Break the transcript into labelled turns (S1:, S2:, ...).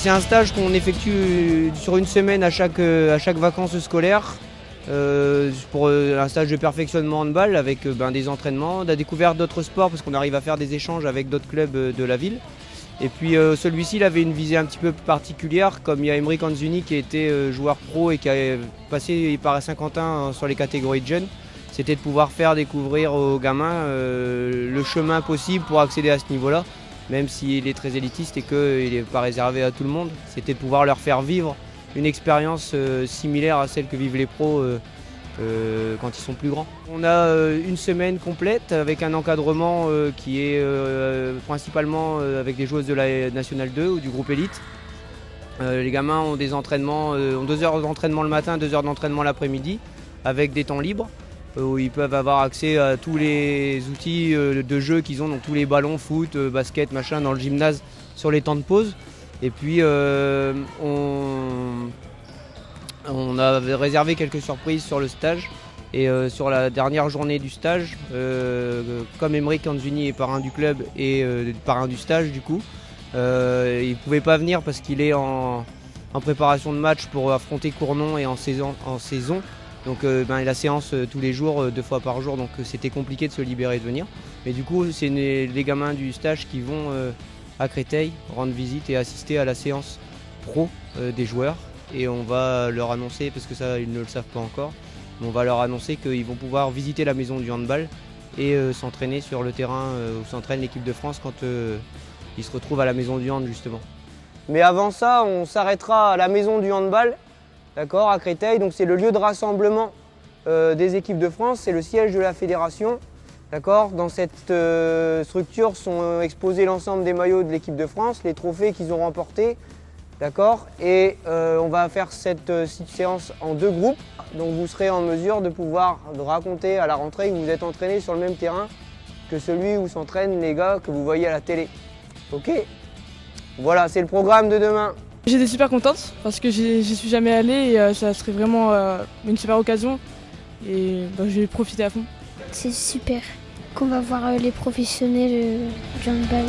S1: C'est un stage qu'on effectue sur une semaine à chaque vacances scolaires. Pour un stage de perfectionnement handball avec des entraînements, de la découverte d'autres sports parce qu'on arrive à faire des échanges avec d'autres clubs de la ville. Et puis celui-ci il avait une visée un petit peu particulière, comme il y a Emeric Anzuni qui était joueur pro et qui a passé par Saint-Quentin sur les catégories de jeunes. C'était de pouvoir faire découvrir aux gamins le chemin possible pour accéder à ce niveau-là, même s'il est très élitiste et qu'il n'est pas réservé à tout le monde. C'était de pouvoir leur faire vivre une expérience similaire à celle que vivent les pros quand ils sont plus grands. On a une semaine complète avec un encadrement qui est principalement avec des joueuses de la Nationale 2 ou du groupe élite. Les gamins ont des entraînements, ont 2 heures d'entraînement le matin, 2 heures d'entraînement l'après-midi, avec des temps libres où ils peuvent avoir accès à tous les outils de jeu qu'ils ont, donc tous les ballons, foot, basket, machin, dans le gymnase sur les temps de pause. Et puis on a réservé quelques surprises sur le stage et sur la dernière journée du stage, comme Emeric Anzuni est parrain du club et parrain du stage du coup, il ne pouvait pas venir parce qu'il est en préparation de match pour affronter Cournon et en saison. Donc il a séance tous les jours, 2 fois par jour, donc c'était compliqué de se libérer de venir. Mais du coup c'est les gamins du stage qui vont à Créteil rendre visite et assister à la séance pro des joueurs. Et on va leur annoncer, parce que ça ils ne le savent pas encore, mais on va leur annoncer qu'ils vont pouvoir visiter la maison du handball et s'entraîner sur le terrain où s'entraîne l'équipe de France quand ils se retrouvent à la maison du hand justement. Mais avant ça, on s'arrêtera à la maison du handball, d'accord, à Créteil. Donc c'est le lieu de rassemblement des équipes de France, c'est le siège de la fédération. D'accord. Dans cette structure sont exposés l'ensemble des maillots de l'équipe de France, les trophées qu'ils ont remportés. D'accord. Et on va faire cette séance en 2 groupes. Donc vous serez en mesure de pouvoir raconter à la rentrée que vous êtes entraînés sur le même terrain que celui où s'entraînent les gars que vous voyez à la télé. Ok. Voilà, c'est le programme de demain.
S2: J'étais super contente parce que j'y suis jamais allée et ça serait vraiment une super occasion et je vais profiter à fond.
S3: C'est super qu'on va voir les professionnels du handball.